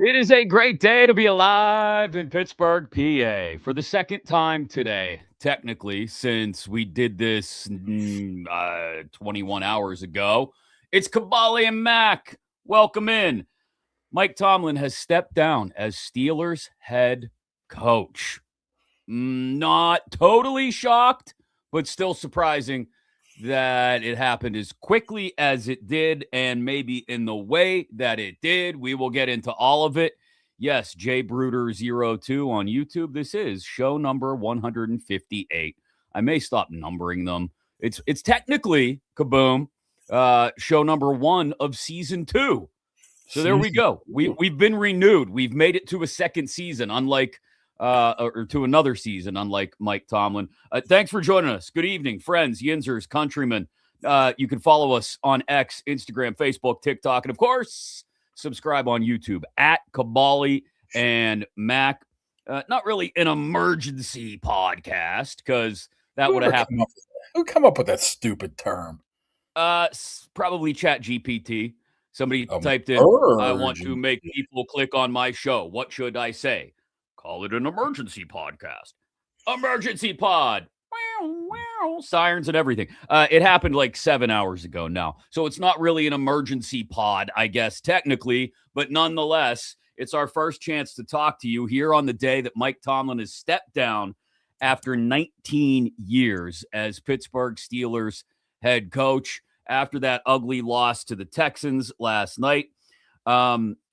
It is a great day to be alive in Pittsburgh, PA, for the second time today, technically, since we did this 21 hours ago. It's Kaboly+Mack. Welcome in. Mike Tomlin has stepped down as Steelers head coach. Not totally shocked, but still surprising that it happened as quickly as it did and maybe in the way that it did. We will get into all of it. Yes, JBruder02 on YouTube. This is show number 158. I may stop numbering them. It's technically kaboom, show number 1 of season 2. So there we go. We've been renewed. We've made it to a second season, unlike or to another season, unlike Mike Tomlin. Thanks for joining us. Good evening, friends, Yinzers, countrymen. You can follow us on X, Instagram, Facebook, TikTok, and of course, subscribe on YouTube at Kaboly+Mack. Not really an emergency podcast because that would have happened. Who come up with that stupid term? Probably Chat GPT. Somebody typed in, I want to make people click on my show. What should I say? Call it an emergency podcast. Emergency pod. Sirens and everything. It happened like 7 hours ago now. So it's not really an emergency pod, I guess, technically. But nonetheless, it's our first chance to talk to you here on the day that Mike Tomlin has stepped down after 19 years as Pittsburgh Steelers head coach after that ugly loss to the Texans last night.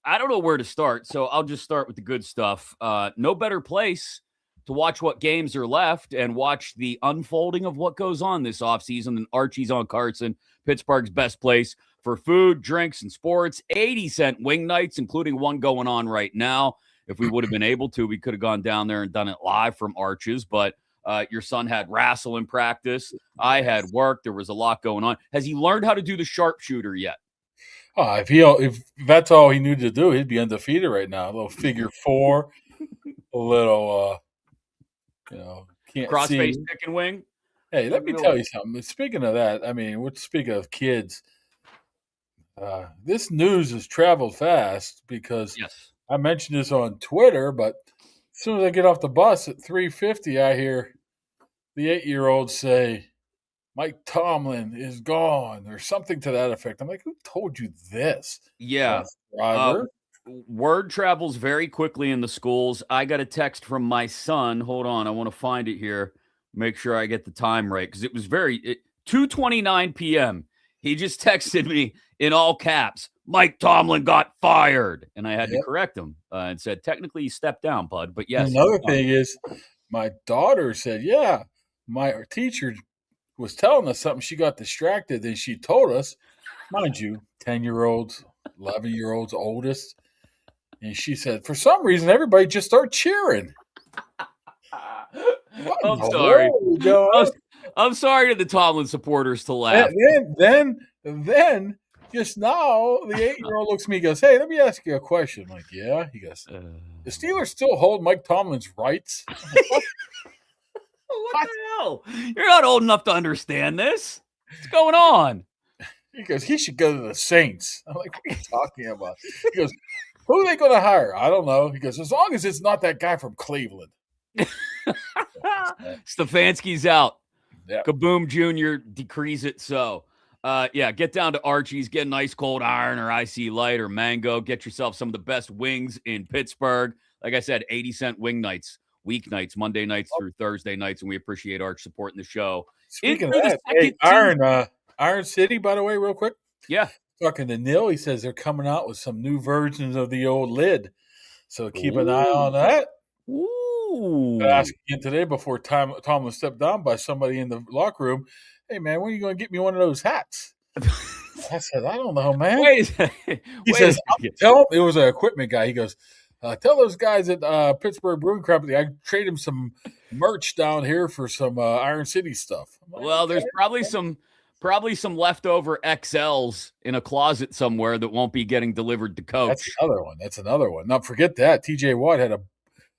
I don't know where to start, so I'll just start with the good stuff. No better place to watch what games are left and watch the unfolding of what goes on this offseason than Archie's on Carson, Pittsburgh's best place for food, drinks, and sports. 80-cent wing nights, including one going on right now. If we would have been able to, we could have gone down there and done it live from Arch's, but your son had wrestling practice. I had work. There was a lot going on. Has he learned how to do the sharpshooter yet? If that's all he needed to do, he'd be undefeated right now. A little figure four, a little, can't crossface see. chicken wing. Hey, let me tell you something. Speaking of that, speaking of kids, this news has traveled fast because I mentioned this on Twitter, but as soon as I get off the bus at 3:50, I hear the 8-year-old say, Mike Tomlin is gone, or something to that effect. I'm like, who told you this? Yeah. Word travels very quickly in the schools. I got a text from my son. Hold on. I want to find it here. Make sure I get the time right. Because it was 2:29 p.m. He just texted me in all caps, Mike Tomlin got fired. And I had to correct him and said, technically, he stepped down, bud. But yes. Another thing is, my daughter said, my teacher was telling us something. She got distracted and she told us, mind you, 10-year-olds, 11-year-olds, oldest. And she said, for some reason, everybody just started cheering. I'm sorry. I'm sorry to the Tomlin supporters to laugh. Then just now, the 8-year-old looks at me and goes, hey, let me ask you a question. I'm like, yeah. He goes, the Steelers still hold Mike Tomlin's rights? What the hell? You're not old enough to understand this. What's going on? He goes, he should go to the Saints. I'm like, what are you talking about? He goes, who are they going to hire? I don't know. He goes, as long as it's not that guy from Cleveland. Stefanski's out. Yep. Kaboom Jr. decrees it so. Get down to Archie's, get an ice cold iron or IC light or mango. Get yourself some of the best wings in Pittsburgh. Like I said, 80-cent wing nights, weeknights, Monday nights through Thursday nights, and we appreciate Arch supporting the show. Speaking of that, Iron City, by the way, real quick. Yeah. Talking to Neil, he says they're coming out with some new versions of the old lid. So keep an eye on that. Ooh. I asked again today before Tomlin stepped down by somebody in the locker room, hey, man, when are you going to get me one of those hats? I said, I don't know, man. He says, tell him, it was an equipment guy. He goes, tell those guys at Pittsburgh Brewing Company I trade him some merch down here for some Iron City stuff. Like, well, there's probably some leftover XLs in a closet somewhere that won't be getting delivered to coach. That's another one. Now, forget that. TJ Watt had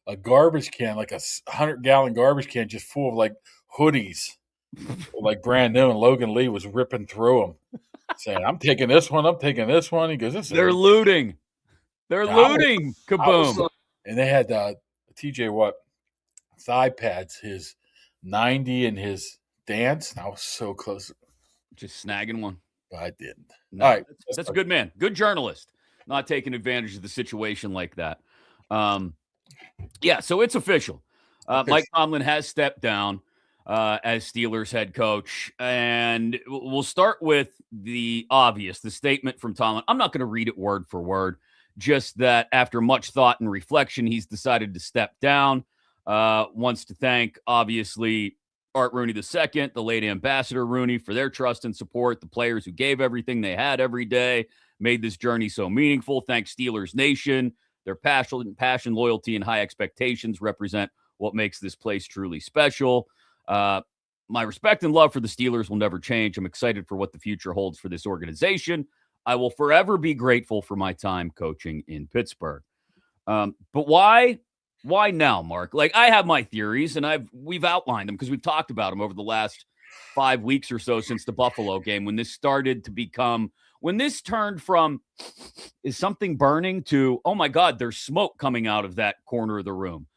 a garbage can, like a 100-gallon garbage can just full of, like, hoodies, like brand new, and Logan Lee was ripping through them, saying, I'm taking this one. He goes, they're looting. They're looting. Kaboom. And they had TJ Watt thigh pads, his 90 and his dance. And I was so close. Just snagging one. But I didn't. No, all right. That's a good man. Good journalist. Not taking advantage of the situation like that. Yeah, so it's official. Mike Tomlin has stepped down as Steelers head coach. And we'll start with the obvious, the statement from Tomlin. I'm not going to read it word for word, just that after much thought and reflection, he's decided to step down. Wants to thank, obviously, Art Rooney II, the late Ambassador Rooney, for their trust and support, the players who gave everything they had every day, made this journey so meaningful. Thanks, Steelers Nation. Their passion, loyalty, and high expectations represent what makes this place truly special. My respect and love for the Steelers will never change. I'm excited for what the future holds for this organization. I will forever be grateful for my time coaching in Pittsburgh. But why now, Mark? Like, I have my theories, and we've outlined them because we've talked about them over the last 5 weeks or so since the Buffalo game, when this started to become, when this turned from, is something burning, to, oh my God, there's smoke coming out of that corner of the room.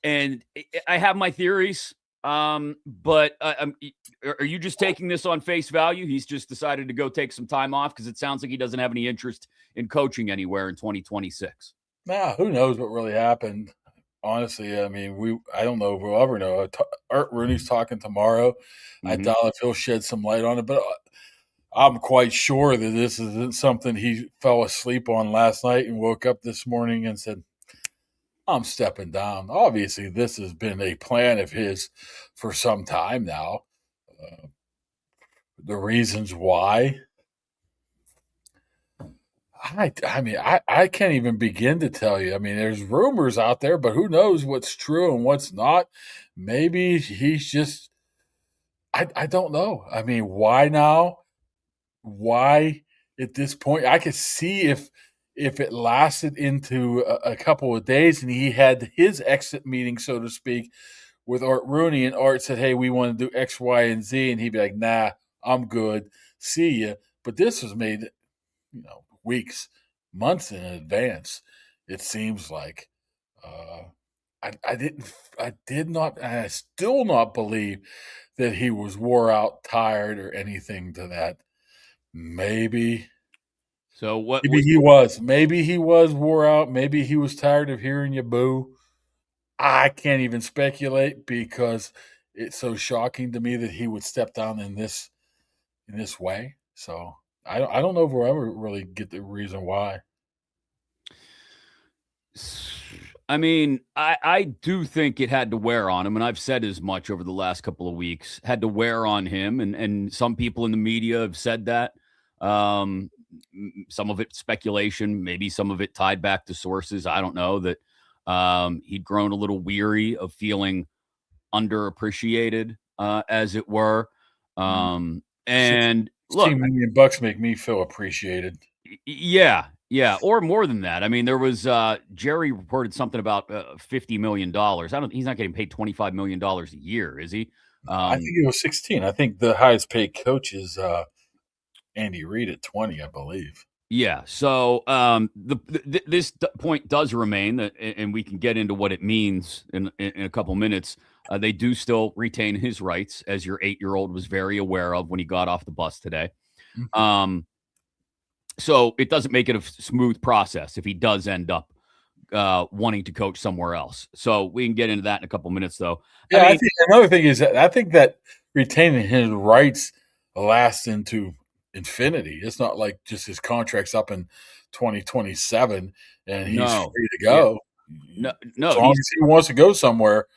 And I have my theories, but are you just taking this on face value? He's just decided to go take some time off because it sounds like he doesn't have any interest in coaching anywhere in 2026. Nah, who knows what really happened? Honestly, I mean, I don't know if we'll ever know. Art Rooney's talking tomorrow. Mm-hmm. I doubt if he'll shed some light on it, but I'm quite sure that this isn't something he fell asleep on last night and woke up this morning and said, I'm stepping down. Obviously, this has been a plan of his for some time now. The reasons why, I can't even begin to tell you. I mean, there's rumors out there, but who knows what's true and what's not. Maybe he's just, I don't know. I mean, why now? Why at this point? I could see if it lasted into a couple of days and he had his exit meeting, so to speak, with Art Rooney, and Art said, hey, we want to do X, Y, and Z, and he'd be like, nah, I'm good. See ya. But this was made, weeks, months in advance, it seems like. I still not believe that he was wore out, tired, or anything to that. Maybe he was. Maybe he was wore out. Maybe he was tired of hearing you boo. I can't even speculate because it's so shocking to me that he would step down in this way. So I don't know if we'll ever really get the reason why. I mean, I do think it had to wear on him, and I've said as much over the last couple of weeks, had to wear on him, and some people in the media have said that. Some of it speculation, maybe some of it tied back to sources. I don't know, that he'd grown a little weary of feeling underappreciated, as it were. And look, $16 million make me feel appreciated. Yeah, or more than that. I mean, there was Jerry reported something about $50 million. He's not getting paid $25 million a year, is he? I think it was 16. I think the highest paid coach is Andy Reid at 20, I believe. Yeah. So this point does remain, and we can get into what it means in a couple minutes. They do still retain his rights, as your 8-year-old was very aware of when he got off the bus today. Mm-hmm. So it doesn't make it a smooth process if he does end up wanting to coach somewhere else. So we can get into that in a couple minutes, though. Yeah, I think another thing is that I think that retaining his rights lasts into infinity. It's not like just his contract's up in 2027 and he's free to go. Yeah. No. As long as he wants to go somewhere.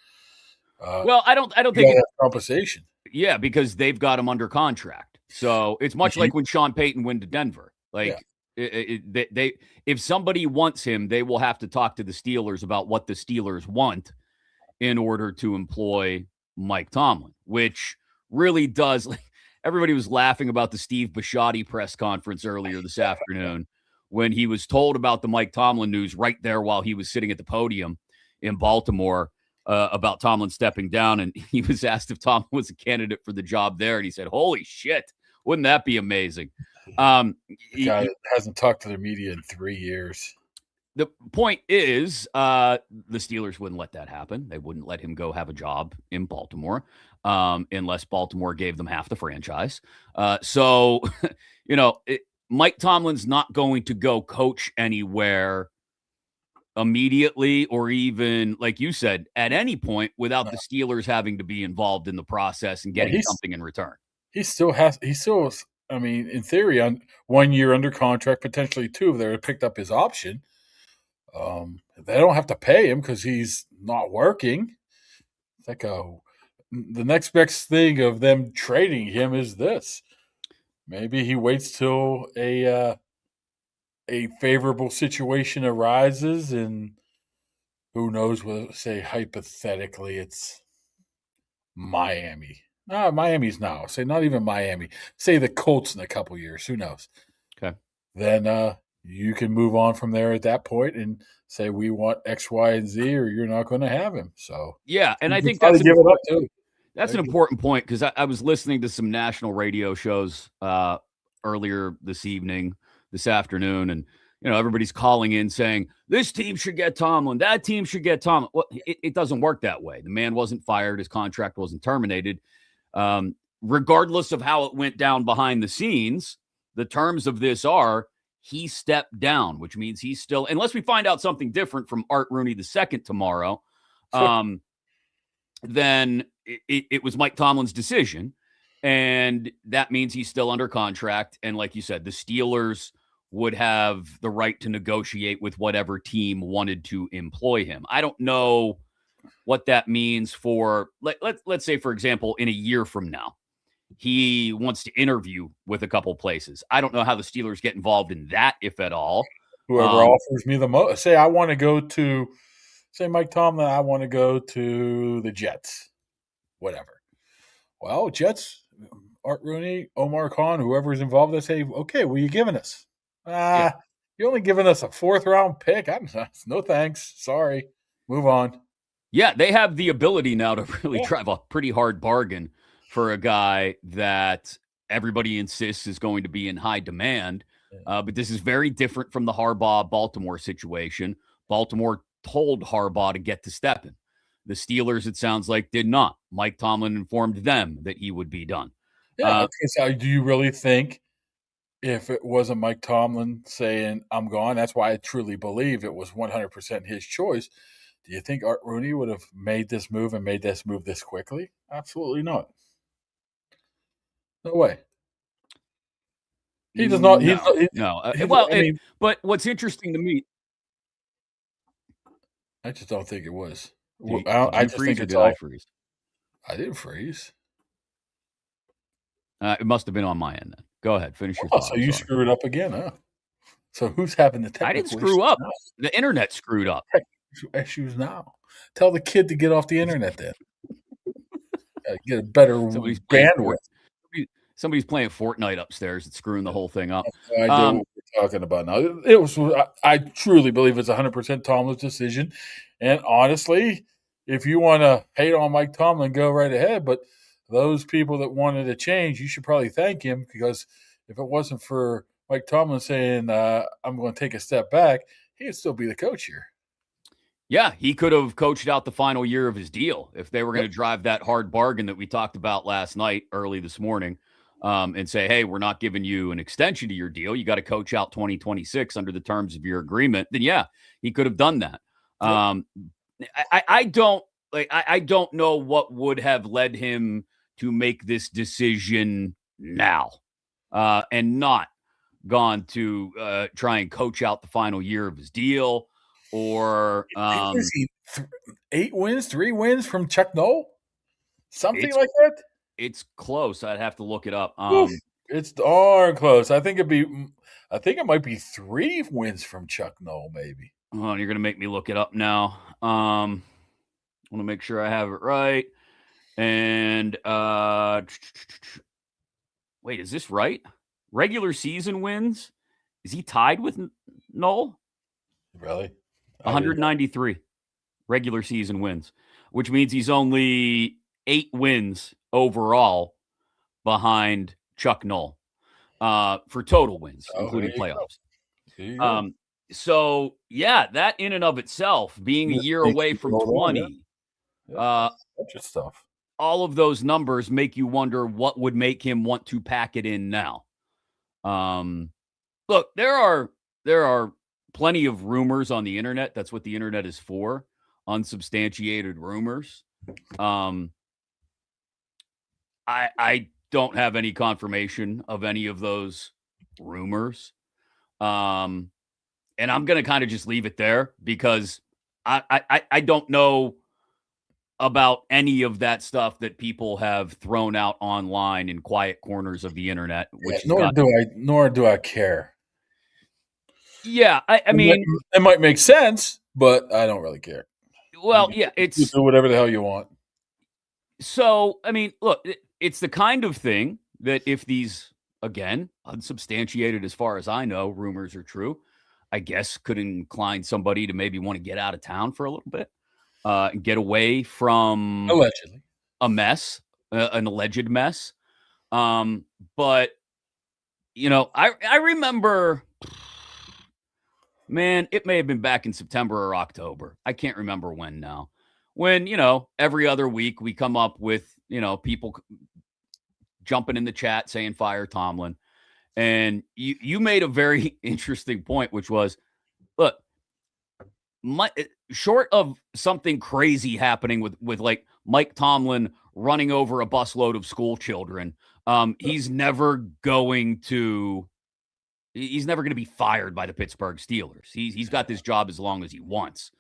Well, I don't think it's compensation. Yeah, because they've got him under contract. So it's much like when Sean Payton went to Denver. Like, they if somebody wants him, they will have to talk to the Steelers about what the Steelers want in order to employ Mike Tomlin, which really does. Like, everybody was laughing about the Steve Bisciotti press conference earlier this afternoon when he was told about the Mike Tomlin news right there while he was sitting at the podium in Baltimore about Tomlin stepping down. And he was asked if Tomlin was a candidate for the job there. And he said, holy shit, wouldn't that be amazing? The guy hasn't talked to the media in 3 years. The point is, the Steelers wouldn't let that happen. They wouldn't let him go have a job in Baltimore, unless Baltimore gave them half the franchise. So, Mike Tomlin's not going to go coach anywhere immediately, or even, like you said, at any point without the Steelers having to be involved in the process and getting something in return. He still, I mean, in theory, on 1 year under contract, potentially 2 if they would picked up his option. They don't have to pay him because he's not working. It's like the next best thing of them trading him is this. Maybe he waits till a favorable situation arises, and who knows? Say hypothetically, it's Miami. No, Miami's now. Say not even Miami. Say the Colts in a couple years. Who knows? Okay. Then you can move on from there at that point and say we want X, Y, and Z, or you're not going to have him. So yeah, and I think that's an important point, because I was listening to some national radio shows earlier this afternoon, and everybody's calling in saying this team should get Tomlin, that team should get Tomlin. Well, it doesn't work that way. The man wasn't fired, his contract wasn't terminated. Regardless of how it went down behind the scenes, the terms of this are he stepped down, which means he's still, unless we find out something different from Art Rooney II tomorrow, then it was Mike Tomlin's decision, and that means he's still under contract. And like you said, the Steelers would have the right to negotiate with whatever team wanted to employ him. I don't know what that means for, let's say, for example, in a year from now, he wants to interview with a couple places. I don't know how the Steelers get involved in that, if at all. Whoever offers me the most. Say I want to go to, say Mike Tomlin, I want to go to the Jets. Whatever. Well, Jets, Art Rooney, Omar Khan, whoever's involved, they say, okay, what are you giving us? You're only giving us a 4th round pick. No thanks. Sorry. Move on. Yeah, they have the ability now to really drive a pretty hard bargain for a guy that everybody insists is going to be in high demand. But this is very different from the Harbaugh-Baltimore situation. Baltimore told Harbaugh to get to Steppen. The Steelers, it sounds like, did not. Mike Tomlin informed them that he would be done. Yeah. So do you really think if it wasn't Mike Tomlin saying, I'm gone, that's why I truly believe it was 100% his choice, do you think Art Rooney would have made this move this quickly? Absolutely not. No way. He does not. No. But what's interesting to me, I just don't think it was. I just think it's all. I freeze? I didn't freeze. It must have been on my end then. Go ahead, finish your thought. So you screwed up again, huh? So who's having the technical I didn't screw up. Now? The internet screwed up. Issues now. Tell the kid to get off the internet then. Get a better bandwidth. Somebody's playing Fortnite upstairs. It's screwing the whole thing up. I know what we're talking about now. It was. I truly believe it's 100% Tomlin's decision. And honestly, if you want to hate on Mike Tomlin, go right ahead. But those people that wanted to change, you should probably thank him, because if it wasn't for Mike Tomlin saying, I'm going to take a step back, he'd still be the coach here. Yeah, he could have coached out the final year of his deal if they were going to drive that hard bargain that we talked about last night, early this morning, and say, hey, we're not giving you an extension to your deal. You got to coach out 2026 under the terms of your agreement. Then, yeah, he could have done that. I don't know what would have led him to make this decision now and not gone to try and coach out the final year of his deal. Or 8 wins, 3 wins from Chuck Noll? Something like that? It's close. I'd have to look it up. It's darn close. I think it might be 3 wins from Chuck Noll, maybe. Oh, you're gonna make me look it up now. I want to make sure I have it right. And wait, is this right? Regular season wins? Is he tied with Noll? Really? 193 regular season wins, which means he's only 8 wins overall behind Chuck Noll. for total wins, including playoffs. So, yeah, that in and of itself, being a year away from 20, stuff. All of those numbers make you wonder what would make him want to pack it in now. Look, there are plenty of rumors on the internet. That's what the internet is for, unsubstantiated rumors. I don't have any confirmation of any of those rumors. And I'm going to kind of just leave it there because I don't know about any of that stuff that people have thrown out online in quiet corners of the internet. Which nor do I care. Yeah, I mean, it might make sense, but I don't really care. Well, yeah, you do whatever the hell you want. So, I mean, look, it's the kind of thing that if these, again, unsubstantiated as far as I know, rumors are true, I guess could incline somebody to maybe want to get out of town for a little bit, and get away from allegedly a mess, an alleged mess. But you know, I remember, man, it may have been back in September or October. I can't remember when now. When, you know, every other week we come up with, you know, people jumping in the chat saying fire Tomlin. And you made a very interesting point, which was, look, short of something crazy happening with like Mike Tomlin running over a busload of school children, he's never going to be fired by the Pittsburgh Steelers. He's got this job as long as he wants.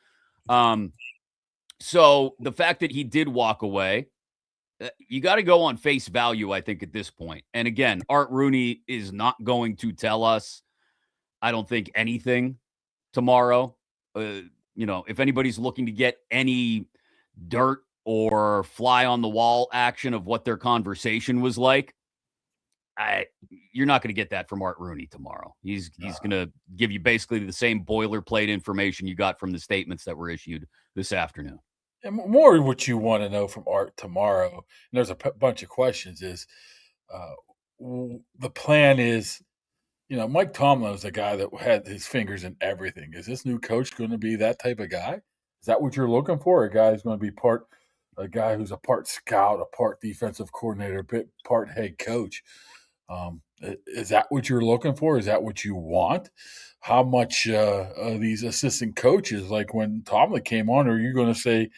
So the fact that he did walk away, you got to go on face value, I think, at this point. And again, Art Rooney is not going to tell us, I don't think, anything tomorrow. You know, if anybody's looking to get any dirt or fly on the wall action of what their conversation was like, you're not going to get that from Art Rooney tomorrow. He's going to give you basically the same boilerplate information you got from the statements that were issued this afternoon. And more what you want to know from Art tomorrow, and there's a bunch of questions, is the plan is, you know, Mike Tomlin is a guy that had his fingers in everything. Is this new coach going to be that type of guy? Is that what you're looking for? A guy who's going to be a guy who's a part scout, a part defensive coordinator, part head coach? Is that what you're looking for? Is that what you want? How much these assistant coaches, like when Tomlin came on, are you going to say,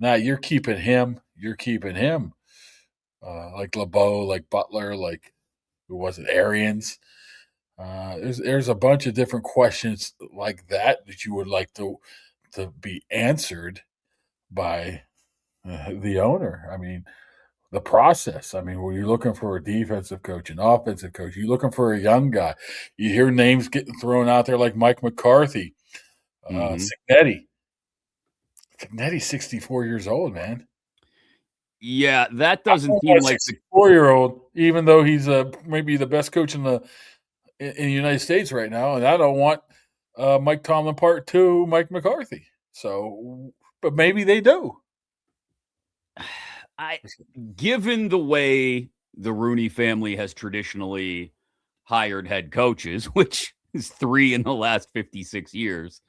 nah, you're keeping him. Like LeBeau, like Butler, like who was it, Arians? There's a bunch of different questions like that you would like to be answered by the owner. I mean, the process. I mean, were you looking for a defensive coach, an offensive coach? You looking for a young guy? You hear names getting thrown out there like Mike McCarthy, Cignetti. Cignetti's 64 years old, man. Yeah, that doesn't seem like a 64-year-old, even though he's maybe the best coach in the United States right now, and I don't want Mike Tomlin Part 2, Mike McCarthy. So, but maybe they do. Given the way the Rooney family has traditionally hired head coaches, which is 3 in the last 56 years,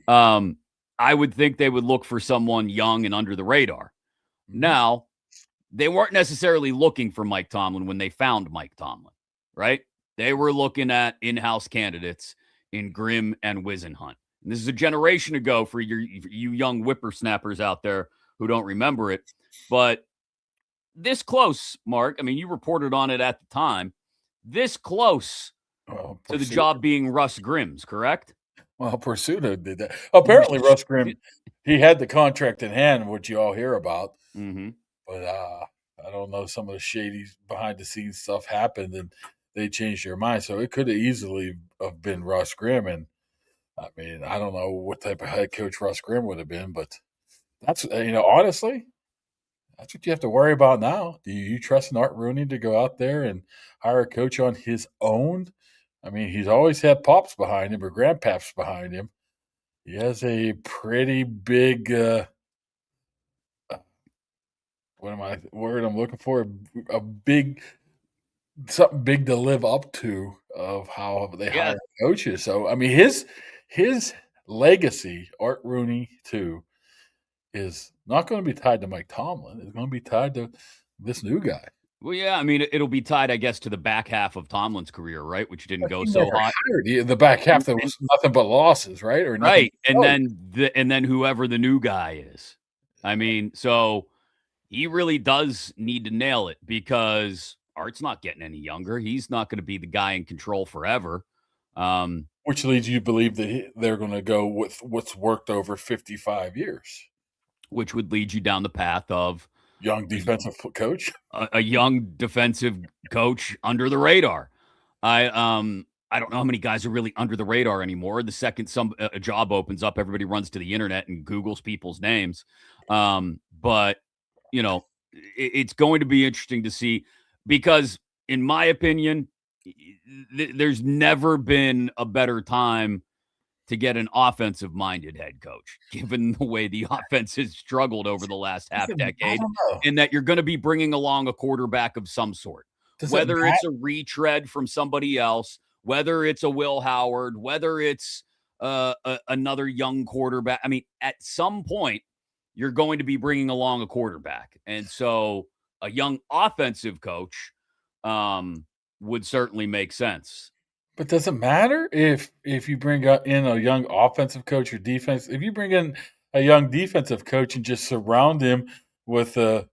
I would think they would look for someone young and under the radar. Now, they weren't necessarily looking for Mike Tomlin when they found Mike Tomlin, right? They were looking at in-house candidates in Grimm and Wisenhunt. And this is a generation ago for you young whippersnappers out there who don't remember it. But this close, Mark, I mean, you reported on it at the time, this close to the job being Russ Grimm's, correct? Well, Pursuto did that. Apparently, Russ Grimm, he had the contract in hand, which you all hear about. But I don't know, some of the shady behind-the-scenes stuff happened, and they changed their mind. So it could have easily have been Russ Grimm. And, I mean, I don't know what type of head coach Russ Grimm would have been, but that's, you know, honestly, that's what you have to worry about now. Do you trust Art Rooney to go out there and hire a coach on his own? I mean, he's always had pops behind him or grandpaps behind him. He has a pretty big, word I'm looking for? A big something big to live up to of how they hire coaches. So I mean, his legacy, Art Rooney too, is not going to be tied to Mike Tomlin. It's going to be tied to this new guy. Well, yeah, I mean, it'll be tied, I guess, to the back half of Tomlin's career, right? Which didn't go so hot. The back half that was nothing but losses, right? Or right, and then whoever the new guy is. I mean, so he really does need to nail it because Art's not getting any younger. He's not going to be the guy in control forever. Which leads you to believe that they're going to go with what's worked over 55 years. Which would lead you down the path of young defensive coach, a young defensive coach under the radar. I don't know how many guys are really under the radar anymore. The second a job opens up, everybody runs to the internet and Googles people's names. But you know, it's going to be interesting to see because, in my opinion, there's never been a better time to get an offensive-minded head coach, given the way the offense has struggled over the last half decade, and that you're going to be bringing along a quarterback of some sort. Whether it's a retread from somebody else, whether it's a Will Howard, whether it's another young quarterback. I mean, at some point, you're going to be bringing along a quarterback. And so a young offensive coach would certainly make sense. But does it matter if you bring in a young offensive coach or defense? If you bring in a young defensive coach and just surround him with a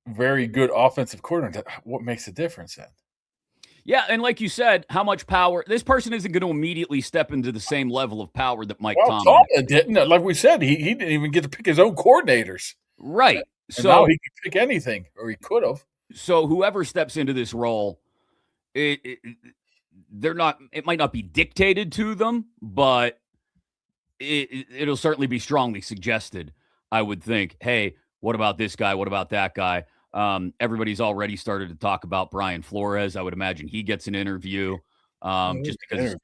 very good offensive coordinator, what makes a difference then? Yeah, and like you said, how much power? This person isn't going to immediately step into the same level of power that Mike Tomlin didn't. Like we said, he didn't even get to pick his own coordinators. Right. And so now he could pick anything, or he could have. So whoever steps into this role, it might not be dictated to them, but it'll certainly be strongly suggested, I would think. Hey, what about this guy? What about that guy? Everybody's already started to talk about Brian Flores. I would imagine he gets an interview just because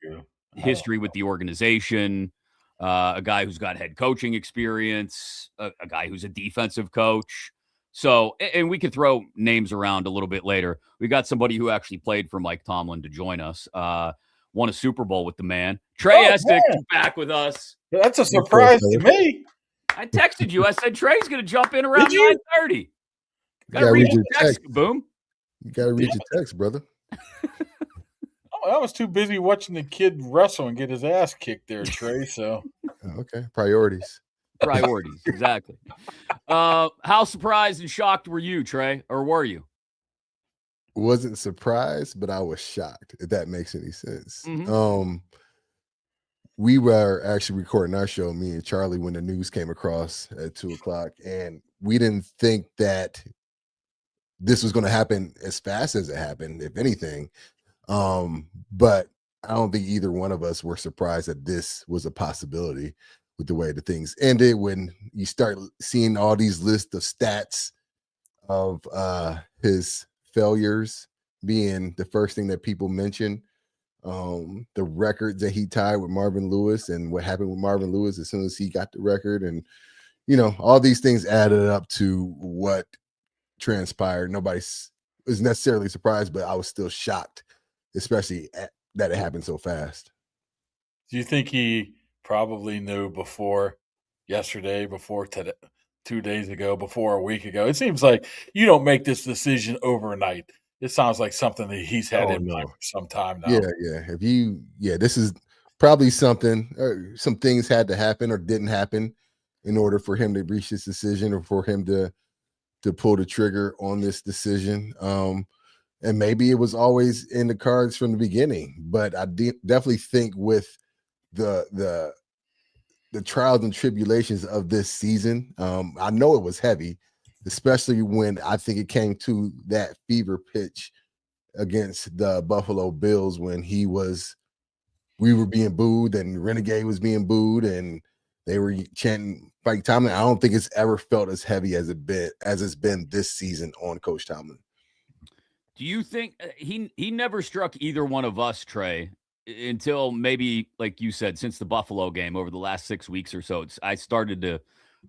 history with the organization, a guy who's got head coaching experience, a guy who's a defensive coach. So, and we could throw names around a little bit later. We got somebody who actually played for Mike Tomlin to join us. Won a Super Bowl with the man. Trey Essex is back with us. That's a surprise to me. I texted you. I said Trey's going to jump in around 9:30. Got to read your text. Boom. You got to read your text, brother. I was too busy watching the kid wrestle and get his ass kicked there, Trey. So okay, priorities. Priorities, exactly. How surprised and shocked were you, Trey, or were you? Wasn't surprised, but I was shocked, if that makes any sense. Mm-hmm. We were actually recording our show, me and Charlie, when the news came across at 2:00, and we didn't think that this was going to happen as fast as it happened, if anything. But I don't think either one of us were surprised that this was a possibility with the way the things ended. When you start seeing all these lists of stats of his failures being the first thing that people mention, the records that he tied with Marvin Lewis and what happened with Marvin Lewis as soon as he got the record, and all these things added up to what transpired. Nobody was necessarily surprised, but I was still shocked, especially that it happened so fast. Do you think he probably knew before yesterday, before today, 2 days ago, before a week ago? It seems like you don't make this decision overnight. It sounds like something that he's had in mind for some time now. Yeah. This is probably something, some things had to happen or didn't happen in order for him to reach this decision, or for him to pull the trigger on this decision. And maybe it was always in the cards from the beginning, but I definitely think with the trials and tribulations of this season, I know it was heavy, especially when I think it came to that fever pitch against the Buffalo Bills, when we were being booed and Renegade was being booed and they were chanting Mike Tomlin. I don't think it's ever felt as heavy as it's been this season on Coach Tomlin. Do you think he never struck either one of us, Trey, until maybe, like you said, since the Buffalo game over the last 6 weeks or so? I started to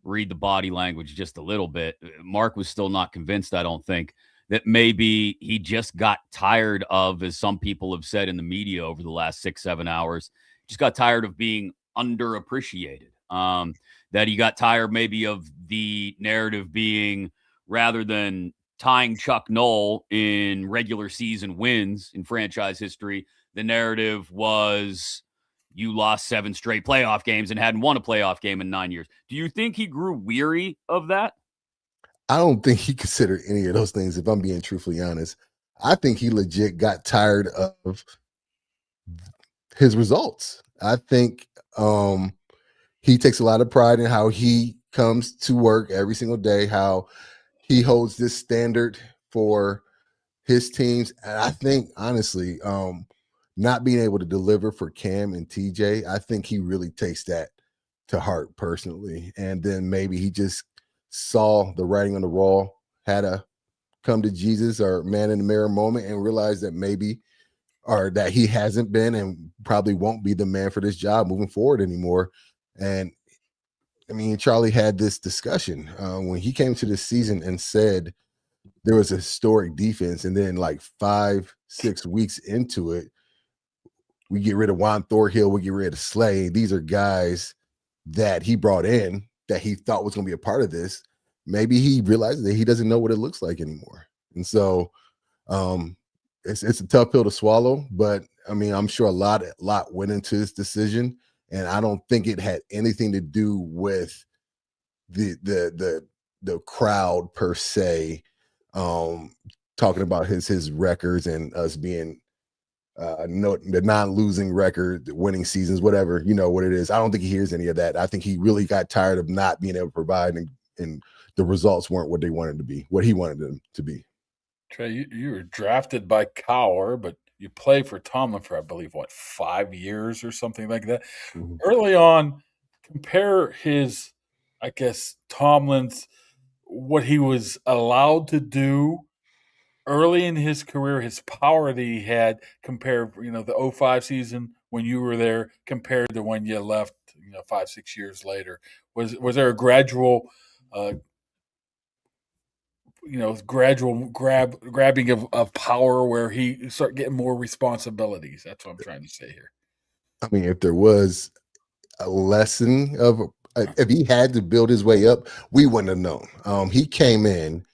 read the body language just a little bit. Mark was still not convinced, I don't think. that maybe he just got tired of, as some people have said in the media over the last 6-7 hours, just got tired of being underappreciated. That he got tired maybe of the narrative being, rather than tying Chuck Noll in regular season wins in franchise history, the narrative was you lost 7 straight playoff games and hadn't won a playoff game in 9 years. Do you think he grew weary of that? I don't think he considered any of those things, if I'm being truthfully honest. I think he legit got tired of his results. I think he takes a lot of pride in how he comes to work every single day, how he holds this standard for his teams. And I think, honestly, not being able to deliver for Cam and TJ, I think he really takes that to heart personally. And then maybe he just saw the writing on the wall, had a come to Jesus or man in the mirror moment, and realized that maybe, or that he hasn't been and probably won't be the man for this job moving forward anymore. And I mean, Charlie had this discussion when he came to this season and said there was a historic defense, and then like 5-6 weeks into it, we get rid of Juan Thorhill, we get rid of Slay. These are guys that he brought in that he thought was going to be a part of this. Maybe he realizes that he doesn't know what it looks like anymore. And so it's a tough pill to swallow, but I mean, I'm sure a lot went into his decision, and I don't think it had anything to do with the crowd per se, talking about his records and us being the non-losing record, the winning seasons, whatever, you know what it is. I don't think he hears any of that. I think he really got tired of not being able to provide, and the results weren't what they wanted to be, what he wanted them to be. Trey, you were drafted by Cower, but you played for Tomlin for, I believe, 5 years or something like that. Mm-hmm. Early on, compare his, I guess, Tomlin's, what he was allowed to do early in his career, his power that he had, compared, the 05 season when you were there, compared to when you left, 5-6 years later. Was there a gradual grabbing of power where he started getting more responsibilities? That's what I'm trying to say here. I mean, if there was a lesson of, if he had to build his way up, we wouldn't have known. He came in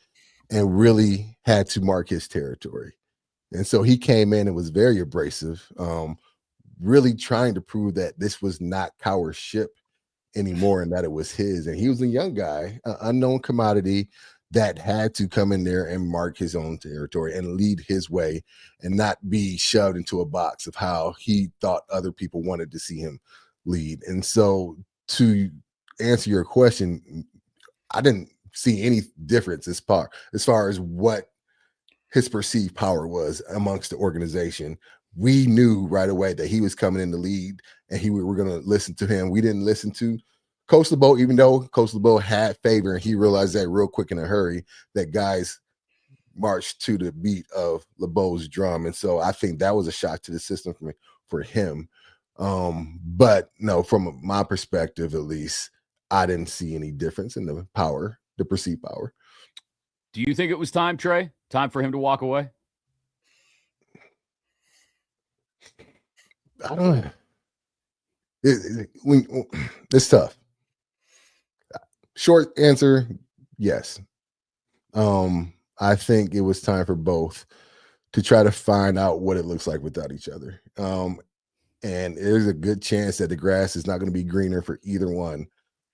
and really had to mark his territory. And so he came in and was very abrasive, really trying to prove that this was not Cower's ship anymore and that it was his. And he was a young guy, an unknown commodity that had to come in there and mark his own territory and lead his way and not be shoved into a box of how he thought other people wanted to see him lead. And so, to answer your question, I didn't see any difference as far as what his perceived power was amongst the organization. We knew right away that he was coming in the lead, and we were going to listen to him. We didn't listen to Coach LeBeau, even though Coach LeBeau had favor, and he realized that real quick in a hurry, that guys marched to the beat of LeBeau's drum. And so I think that was a shock to the system for him. But no, from my perspective, at least, I didn't see any difference in the power, the perceived power. Do you think it was time, Trey? Time for him to walk away? I don't know. It's tough. Short answer, yes. I think it was time for both to try to find out what it looks like without each other. And there's a good chance that the grass is not going to be greener for either one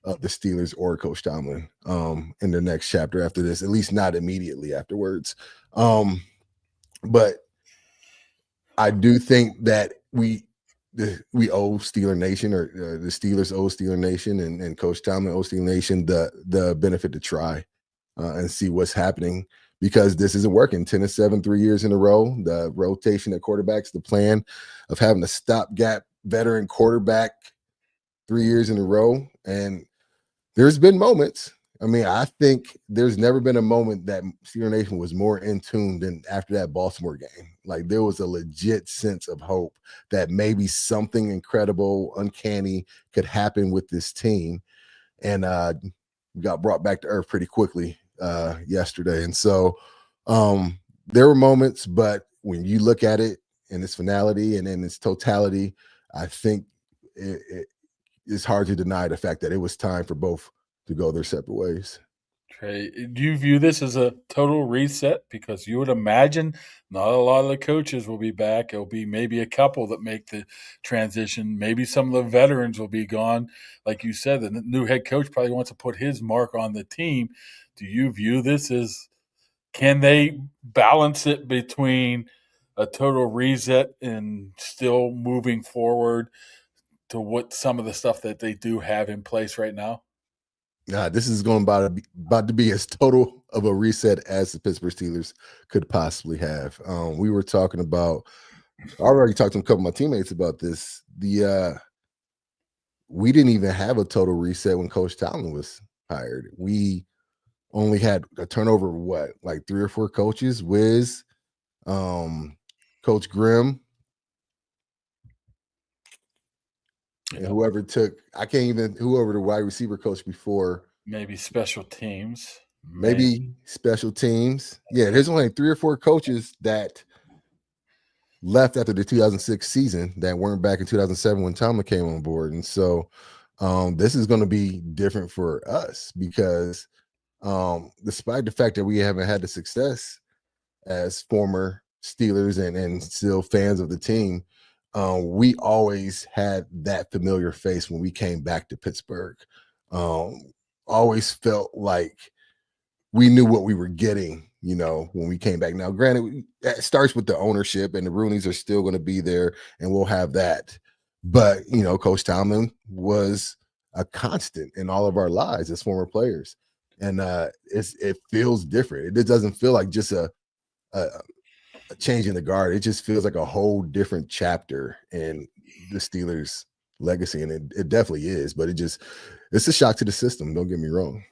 of the Steelers or Coach Tomlin in the next chapter after this, at least not immediately afterwards. But I do think that we owe Steeler Nation, or the Steelers owe Steeler Nation, and Coach Tomlin owes Steeler Nation the benefit to try and see what's happening, because this isn't working. 10-7, 3 years in a row. The rotation at quarterbacks, the plan of having a stopgap veteran quarterback 3 years in a row. And there's been moments. I mean, I think there's never been a moment that Steeler Nation was more in tune than after that Baltimore game. Like, there was a legit sense of hope that maybe something incredible, uncanny could happen with this team. And got brought back to earth pretty quickly yesterday. And so There were moments, but when you look at it in its finality and in its totality, I think it's hard to deny the fact that it was time for both to go their separate ways. Trey, do you view this as a total reset? Because you would imagine not a lot of the coaches will be back. It'll be maybe a couple that make the transition. Maybe some of the veterans will be gone. Like you said, the new head coach probably wants to put his mark on the team. Do you view this as, can they balance it between a total reset and still moving forward to what some of the stuff that they do have in place right now? This is going about to be as total of a reset as the Pittsburgh Steelers could possibly have. We were talking about, I already talked to a couple of my teammates about this. We didn't even have a total reset when Coach Tomlin was hired. We only had a turnover of like 3 or 4 coaches, Wiz, Coach Grimm, and whoever the wide receiver coach before. Maybe special teams. Maybe special teams. Yeah, there's only 3 or 4 coaches that left after the 2006 season that weren't back in 2007 when Tomlin came on board. And so this is going to be different for us because despite the fact that we haven't had the success as former Steelers and still fans of the team, we always had that familiar face when we came back to Pittsburgh. Always felt like we knew what we were getting, when we came back. Now, granted, that starts with the ownership, and the Rooneys are still going to be there, and we'll have that. But, Coach Tomlin was a constant in all of our lives as former players. And it feels different. It doesn't feel like just a change in the guard. It just feels like a whole different chapter in the Steelers' legacy. And it definitely is, but it's a shock to the system. Don't get me wrong.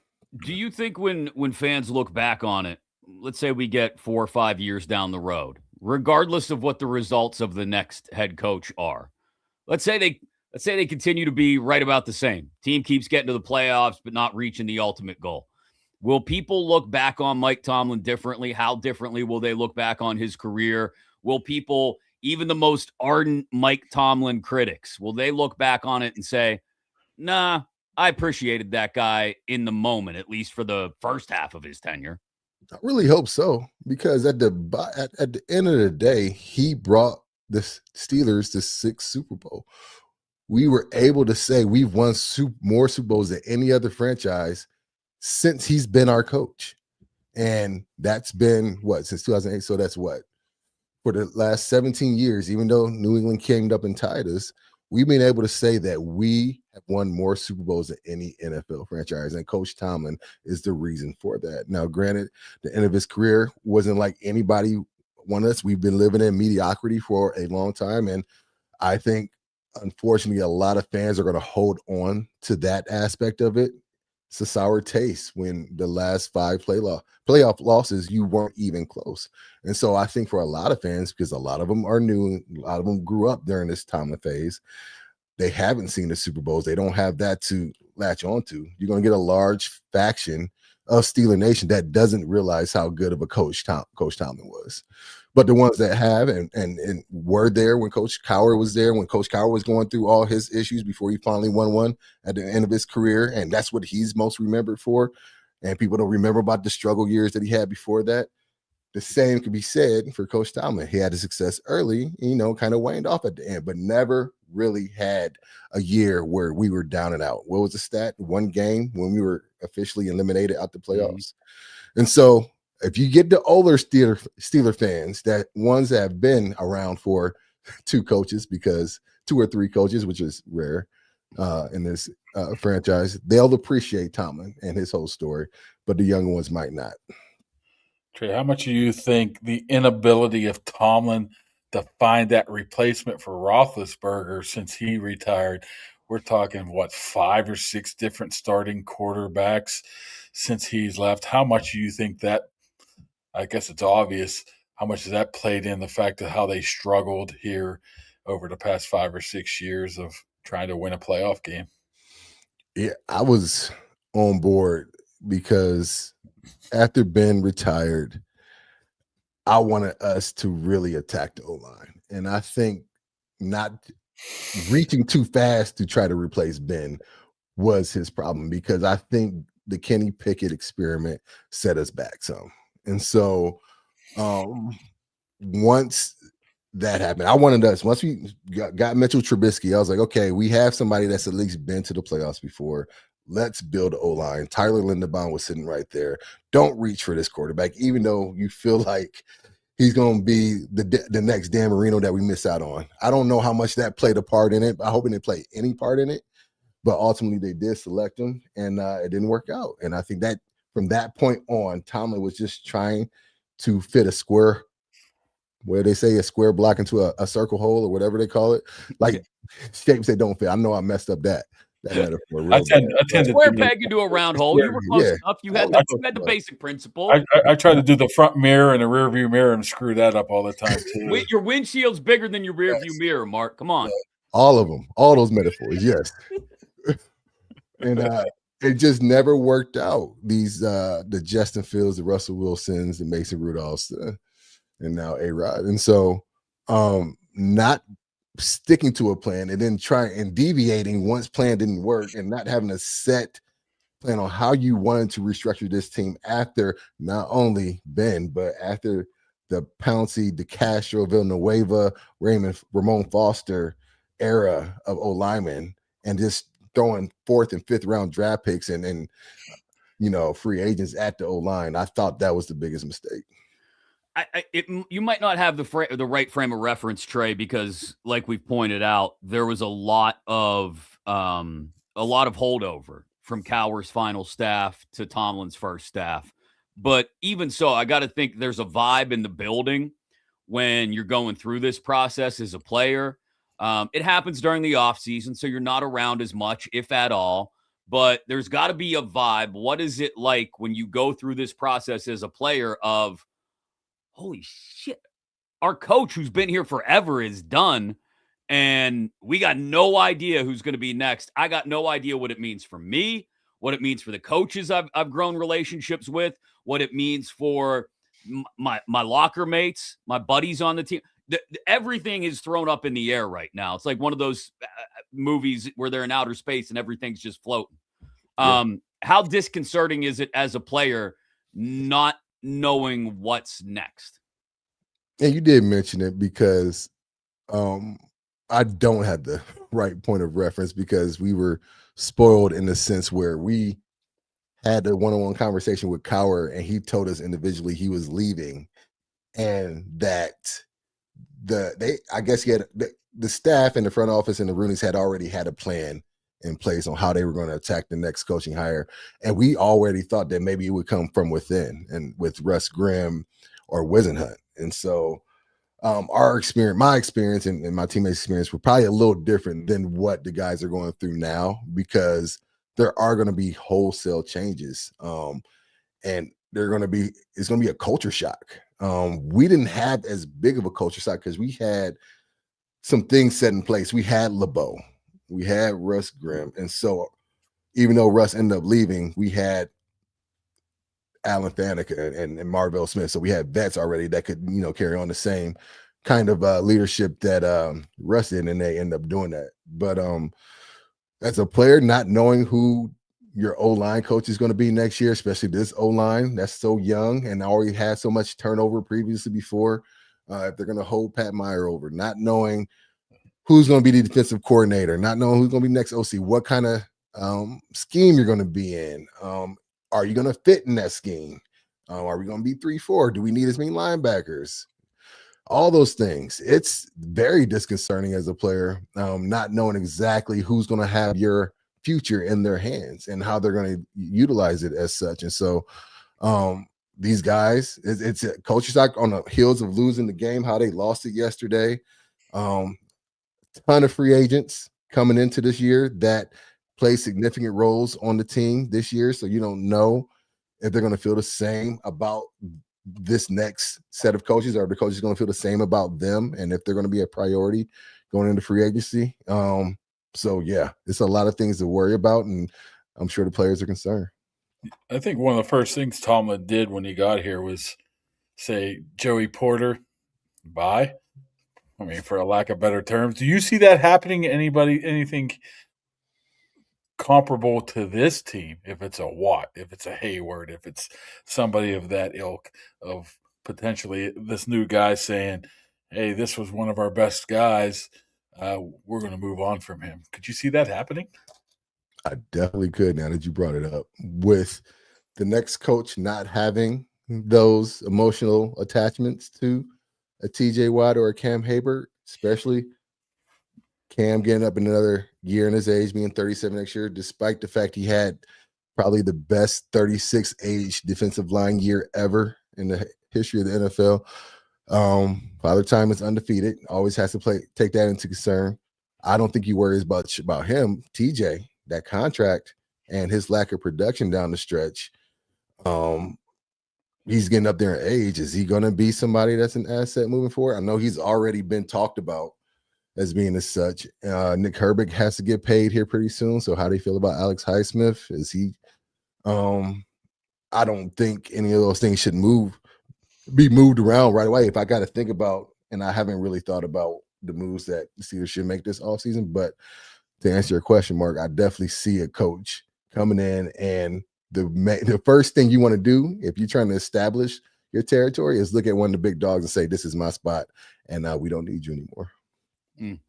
Do you think when fans look back on it, let's say we get 4 or 5 years down the road, regardless of what the results of the next head coach are, let's say they continue to be right about the same. Team keeps getting to the playoffs, but not reaching the ultimate goal. Will people look back on Mike Tomlin differently? How differently will they look back on his career? Will people, even the most ardent Mike Tomlin critics, will they look back on it and say, nah, I appreciated that guy in the moment, at least for the first half of his tenure? I really hope so, because at the end of the day, he brought the Steelers to 6th Super Bowl. We were able to say we've won more Super Bowls than any other franchise since he's been our coach. And that's been since 2008. So that's for the last 17 years, even though New England came up and tied us, we've been able to say that we have won more Super Bowls than any NFL franchise, and Coach Tomlin is the reason for that. Now, granted, the end of his career wasn't like anybody wanted us. We've been living in mediocrity for a long time, and I think, unfortunately, a lot of fans are going to hold on to that aspect of it. It's a sour taste when the last 5 playoff losses, you weren't even close. And so I think for a lot of fans, because a lot of them are new, a lot of them grew up during this Tomlin phase, they haven't seen the Super Bowls. They don't have that to latch onto. You're going to get a large faction of Steeler Nation that doesn't realize how good of a coach Tomlin was. But the ones that have and were there when Coach Cowher was there, when Coach Cowher was going through all his issues before he finally won one at the end of his career, and that's what he's most remembered for, and people don't remember about the struggle years that he had before that. The same could be said for Coach Tomlin. He had a success early, kind of waned off at the end, but never really had a year where we were down and out. What was the stat? 1 game when we were officially eliminated out the playoffs. Mm-hmm. And so if you get the older Steeler fans, that ones that have been around for 2 coaches, because 2 or 3 coaches, which is rare in this franchise, they'll appreciate Tomlin and his whole story, but the younger ones might not. Trey, how much do you think the inability of Tomlin to find that replacement for Roethlisberger since he retired? We're talking, 5 or 6 different starting quarterbacks since he's left. How much do you think that, I guess it's obvious, how much has that played in the fact of how they struggled here over the past 5 or 6 years of trying to win a playoff game? Yeah, I was on board because after Ben retired, I wanted us to really attack the O-line. And I think not reaching too fast to try to replace Ben was his problem, because I think the Kenny Pickett experiment set us back some. And so once that happened, I wanted us, once we got Mitchell Trubisky, I was like, okay, we have somebody that's at least been to the playoffs before. Let's build an O-line. Tyler Linderbaum was sitting right there. Don't reach for this quarterback, even though you feel like he's going to be the next Dan Marino that we miss out on. I don't know how much that played a part in it. I hope it didn't play any part in it. But ultimately, they did select him, and it didn't work out. And I think that from that point on, Tomlin was just trying to fit a square, where they say a square block into a circle hole or whatever they call it. Like shapes that don't fit. I know I messed up that metaphor. I tend to square peg into a round hole. You were close enough. You had the basic principle. I try to do the front mirror and the rear view mirror and screw that up all the time too. Your windshield's bigger than your rear view mirror, Mark. Come on. All of them. All those metaphors. Yes. And it just never worked out. These the Justin Fields, the Russell Wilsons, the Mason Rudolphs, and now A-Rod. And so not sticking to a plan and then trying and deviating once plan didn't work, and not having a set plan on how you wanted to restructure this team after not only Ben, but after the Pouncey, DeCastro, Villanueva, Ramon Foster era of O-linemen, and just throwing 4th and 5th round draft picks and free agents at the O-line. I thought that was the biggest mistake. You might not have the right frame of reference, Trey, because like we've pointed out, there was a lot of holdover from Cowher's final staff to Tomlin's first staff. But even so, I got to think there's a vibe in the building when you're going through this process as a player. It happens during the offseason, so you're not around as much, if at all. But there's got to be a vibe. What is it like when you go through this process as a player of, holy shit, our coach who's been here forever is done, and we got no idea who's going to be next. I got no idea what it means for me, what it means for the coaches I've grown relationships with, what it means for my locker mates, my buddies on the team. Everything is thrown up in the air right now. It's like one of those movies where they're in outer space and everything's just floating. How disconcerting is it as a player not knowing what's next? And you did mention it, because I don't have the right point of reference, because we were spoiled in the sense where we had a one-on-one conversation with Cowher, and he told us individually he was leaving, and that I guess he had the staff and the front office and the Rooneys had already had a plan in place on how they were going to attack the next coaching hire. And we already thought that maybe it would come from within, and with Russ Grimm or Wisenhunt. And so my experience and my teammates' experience were probably a little different than what the guys are going through now, because there are going to be wholesale changes. And it's going to be a culture shock. We didn't have as big of a culture shock because we had some things set in place. We had LeBeau, we had Russ Grimm, and so even though Russ ended up leaving, we had Alan Faneca and Marvell Smith. So we had vets already that could, carry on the same kind of leadership that Russ did, and they end up doing that. But as a player, not knowing who your O-line coach is going to be next year, especially this O-line that's so young and already had so much turnover previously before, if they're going to hold Pat Meyer over, not knowing who's going to be the defensive coordinator, not knowing who's going to be next OC, what kind of scheme you're going to be in. Are you going to fit in that scheme? Are we going to be 3-4? Do we need as many linebackers? All those things. It's very disconcerting as a player, not knowing exactly who's going to have your future in their hands and how they're going to utilize it as such. And so these guys, it's a culture shock on the heels of losing the game, how they lost it yesterday. Ton of free agents coming into this year that play significant roles on the team this year. So you don't know if they're going to feel the same about this next set of coaches, or the coaches going to feel the same about them, and if they're going to be a priority going into free agency. So yeah, it's a lot of things to worry about, and I'm sure the players are concerned. I think one of the first things Tomlin did when he got here was say Joey Porter, bye. I mean, for a lack of better terms, do you see that happening? Anything comparable to this team? If it's a Watt, if it's a Hayward, if it's somebody of that ilk, of potentially this new guy saying, "Hey, this was one of our best guys. We're going to move on from him." Could you see that happening? I definitely could. Now that you brought it up, with the next coach not having those emotional attachments to a TJ Watt or a Cam Hayward, especially Cam getting up another year in his age, being 37 next year, despite the fact he had probably the best 36 age defensive line year ever in the history of the NFL. Father Time is undefeated, always has to take that into concern. I don't think he worries about him, TJ, that contract and his lack of production down the stretch. He's getting up there in age. Is he going to be somebody that's an asset moving forward? I know he's already been talked about as being as such. Nick Herbig has to get paid here pretty soon. So how do you feel about Alex Highsmith? Is he I don't think any of those things should be moved around right away. If I got to think about, and I haven't really thought about the moves that the Steelers should make this offseason, but to answer your question, Mark, I definitely see a coach coming in, and the first thing you want to do if you're trying to establish your territory is look at one of the big dogs and say, "This is my spot, and we don't need you anymore." You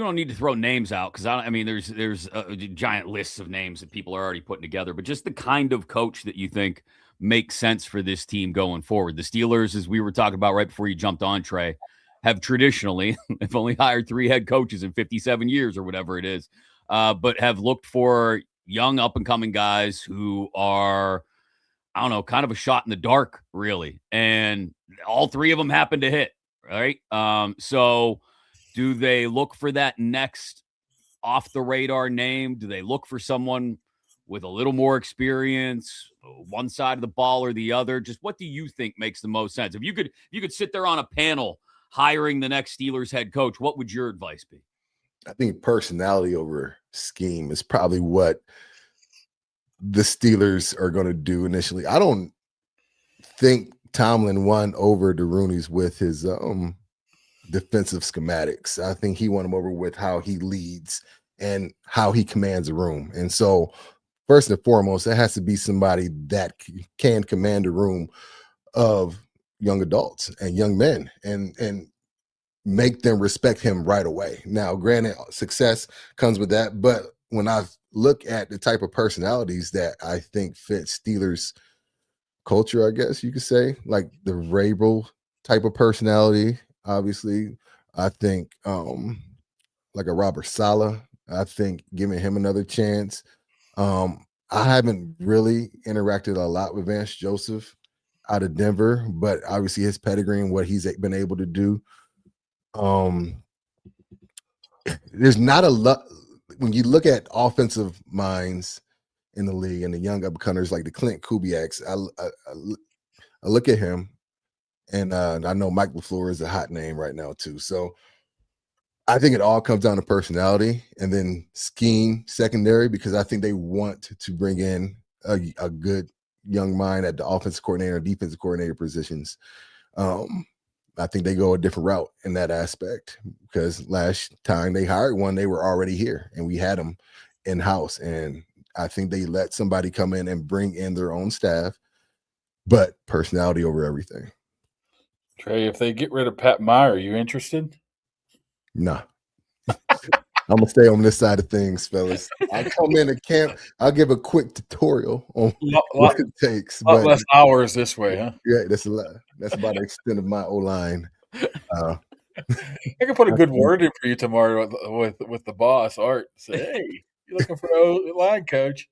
don't need to throw names out because I mean, there's giant lists of names that people are already putting together, but just the kind of coach that you think makes sense for this team going forward. The Steelers, as we were talking about right before you jumped on, Trey, have traditionally have only hired 3 head coaches in 57 years or whatever it is, but have looked for young up and coming guys who are, I don't know, kind of a shot in the dark, really. And all 3 of them happen to hit, right? So do they look for that next off the radar name? Do they look for someone with a little more experience, one side of the ball or the other? Just what do you think makes the most sense? If you could sit there on a panel hiring the next Steelers head coach, what would your advice be? I think personality over scheme is probably what the Steelers are going to do initially. I don't think Tomlin won over the Rooneys with his defensive schematics. I think he won him over with how he leads and how he commands a room. And so first and foremost, it has to be somebody that can command a room of young adults and young men and make them respect him right away. Now, granted, success comes with that, but when I look at the type of personalities that I think fit Steelers culture, I guess you could say, like the Vrabel type of personality, obviously, I think like a Robert Saleh, I think giving him another chance. I haven't really interacted a lot with Vance Joseph out of Denver, but obviously his pedigree and what he's been able to do. There's not a lot when you look at offensive minds in the league and the young up-and-comers like the Clint Kubiaks. I look at him, and I know Mike LaFleur is a hot name right now too. So I think it all comes down to personality and then scheme secondary, because I think they want to bring in a good young mind at the offensive coordinator, defensive coordinator positions. I think they go a different route in that aspect, because last time they hired one, they were already here and we had them in-house. And I think they let somebody come in and bring in their own staff, but personality over everything. Trey, if they get rid of Pat Meyer, are you interested? Nah. I'm going to stay on this side of things, fellas. I'll come in a camp. I'll give a quick tutorial on what it takes. A lot less hours this way, huh? Yeah, that's a lot. That's about the extent of my O-line. I can put a good word in for you tomorrow with the boss, Art. Say, hey, you looking for an O-line coach?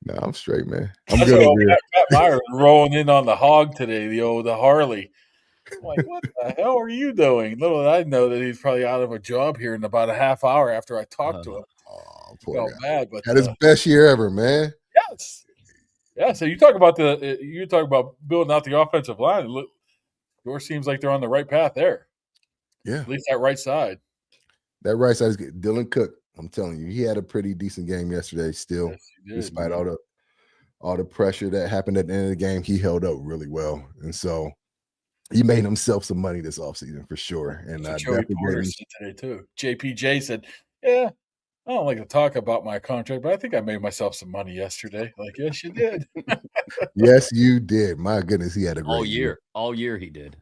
No, I'm straight, man. I'm good over here. Pat Meyer rolling in on the hog today, the Harley. I'm like, what the hell are you doing? Little did I know that he's probably out of a job here in about a half hour after I talked to him. Oh, poor guy. Bad, but had his best year ever, man. Yes. Yeah. So you talk about building out the offensive line. Look, yours seems like they're on the right path there. Yeah. At least that right side. That right side is good. Dylan Cook, I'm telling you, he had a pretty decent game yesterday still, despite all the pressure that happened at the end of the game, he held up really well. And so he made himself some money this offseason for sure. And Joey Porter said today too. JPJ said, yeah, I don't like to talk about my contract, but I think I made myself some money yesterday. Like, yes, you did. Yes, you did. My goodness, he had a great year. All year he did.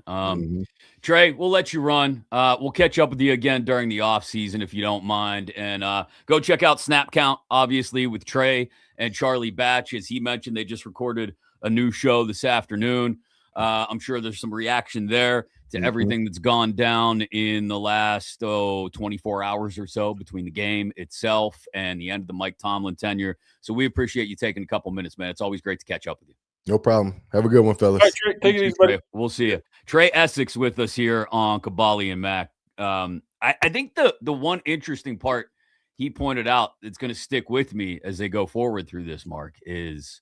Trey, we'll let you run. We'll catch up with you again during the offseason if you don't mind. And go check out Snap Count, obviously, with Trey and Charlie Batch. As he mentioned, they just recorded a new show this afternoon. I'm sure there's some reaction there to everything that's gone down in the last 24 hours or so between the game itself and the end of the Mike Tomlin tenure. So we appreciate you taking a couple minutes, man. It's always great to catch up with you. No problem. Have a good one, fellas. All right, Trey, take it easy, buddy. We'll see you. Trey Essex with us here on Kaboly+Mack. I think the one interesting part he pointed out that's going to stick with me as they go forward through this, Mark, is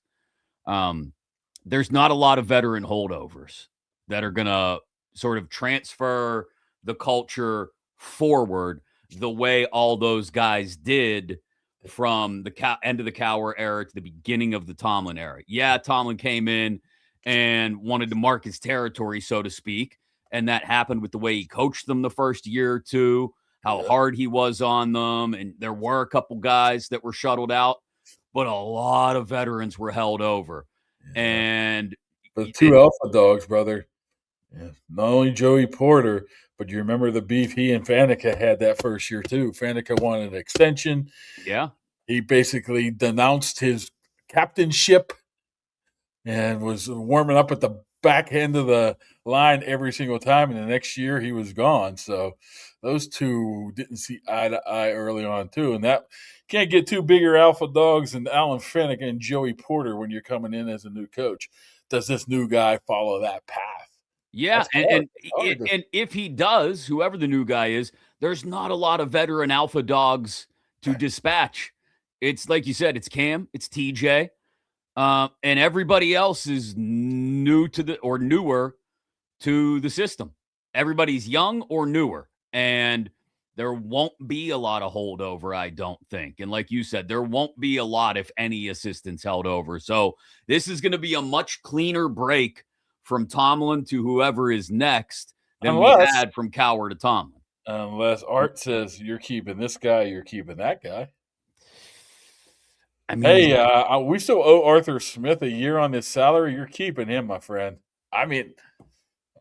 there's not a lot of veteran holdovers that are going to sort of transfer the culture forward the way all those guys did from the end of the Cowher era to the beginning of the Tomlin era. Yeah, Tomlin came in and wanted to mark his territory, so to speak, and that happened with the way he coached them the first year or two, how hard he was on them, and there were a couple guys that were shuttled out, but a lot of veterans were held over. And the two alpha dogs, brother. Yeah. Not only Joey Porter, but you remember the beef he and Faneca had that first year too. Faneca wanted an extension. Yeah. He basically denounced his captainship and was warming up at the back end of the line every single time. And the next year he was gone. So those two didn't see eye to eye early on too. And that can't get two bigger alpha dogs than Alan Faneca and Joey Porter when you're coming in as a new coach. Does this new guy follow that path? Yeah, and if he does, whoever the new guy is, there's not a lot of veteran alpha dogs to dispatch. It's like you said, it's Cam, it's TJ, and everybody else is newer to the system. Everybody's young or newer, and there won't be a lot of holdover, I don't think. And like you said, there won't be a lot, if any, assistants held over. So this is going to be a much cleaner break from Tomlin to whoever is next than we had from Cowher to Tomlin. Unless Art says you're keeping this guy, you're keeping that guy. I mean, hey, we still owe Arthur Smith a year on his salary. You're keeping him, my friend. I mean,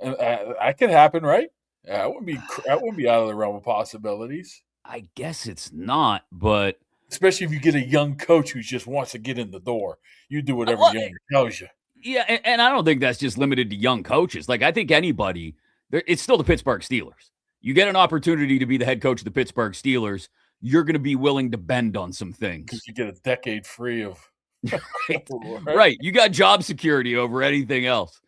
that could happen, right? That wouldn't be out of the realm of possibilities. I guess it's not, but especially if you get a young coach who just wants to get in the door, you do whatever younger tells you. Yeah, and I don't think that's just limited to young coaches. Like, I think anybody, it's still the Pittsburgh Steelers. You get an opportunity to be the head coach of the Pittsburgh Steelers, you're going to be willing to bend on some things. Because you get a decade free of right. You got job security over anything else.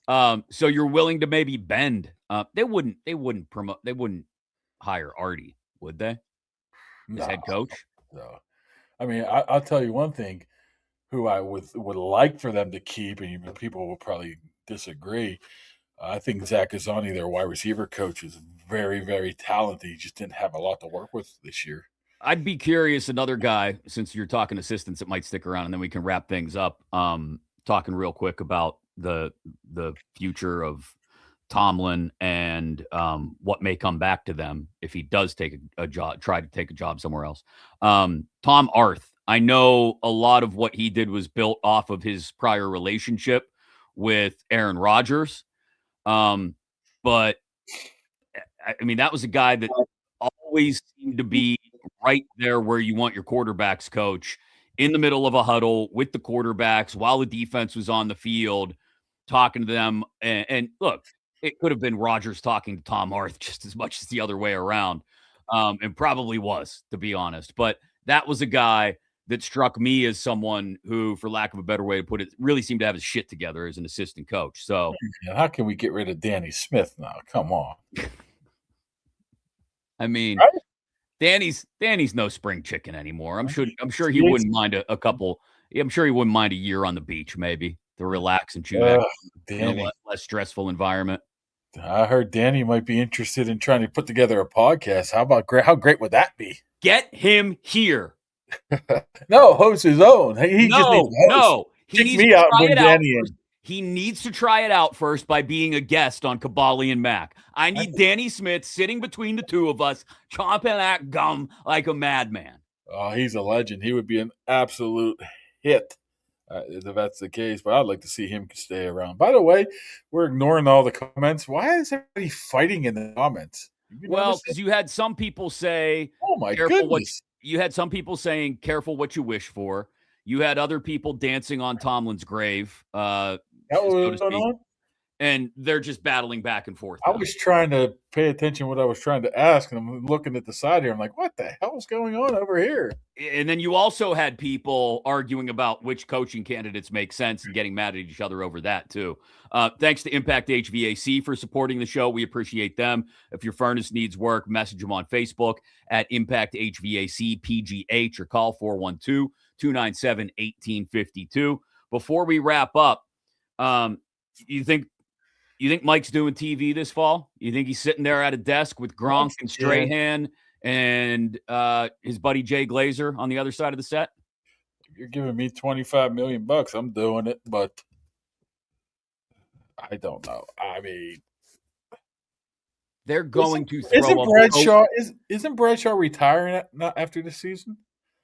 So you're willing to maybe bend. They wouldn't hire Artie, would they? As head coach? No. I mean, I'll tell you one thing. Who I would like for them to keep, and even people will probably disagree. I think Zach Gazzani, their wide receiver coach, is very, very talented. He just didn't have a lot to work with this year. I'd be curious, another guy, since you're talking assistants that might stick around, and then we can wrap things up. Talking real quick about the future of Tomlin and what may come back to them if he does take a job, try to take a job somewhere else. Tom Arth. I know a lot of what he did was built off of his prior relationship with Aaron Rodgers. But I mean, that was a guy that always seemed to be right there where you want your quarterbacks coach, in the middle of a huddle with the quarterbacks while the defense was on the field, talking to them. And look, it could have been Rodgers talking to Tom Arth just as much as the other way around. And probably was, to be honest. But that was a guy that struck me as someone who, for lack of a better way to put it, really seemed to have his shit together as an assistant coach. So how can we get rid of Danny Smith now? Come on. I mean, right? Danny's no spring chicken anymore. I'm sure he wouldn't mind a couple. I'm sure he wouldn't mind a year on the beach, maybe, to relax and chew that in a less stressful environment. I heard Danny might be interested in trying to put together a podcast. How great would that be? Get him here. No, host his own. He just needs to host. He needs to try it out first. He needs to try it out first by being a guest on Kaboly+Mack. I need Danny Smith sitting between the two of us, chomping that gum like a madman. Oh, he's a legend. He would be an absolute hit if that's the case. But I'd like to see him stay around. By the way, we're ignoring all the comments. Why is everybody fighting in the comments? Well, because you had some people say, "Oh my goodness!" You had some people saying, "Careful what you wish for." You had other people dancing on Tomlin's grave. That was going on? And they're just battling back and forth. I was trying to pay attention to what I was trying to ask, and I'm looking at the side here. I'm like, what the hell is going on over here? And then you also had people arguing about which coaching candidates make sense and getting mad at each other over that, too. Thanks to Impact HVAC for supporting the show. We appreciate them. If your furnace needs work, message them on Facebook at Impact HVAC PGH or call 412-297-1852. Before we wrap up, you think Mike's doing TV this fall? You think he's sitting there at a desk with Gronk and Strahan and his buddy Jay Glazer on the other side of the set? You're giving me $25 million. I'm doing it, but I don't know. I mean, they're going to throw Isn't Bradshaw retiring after the season?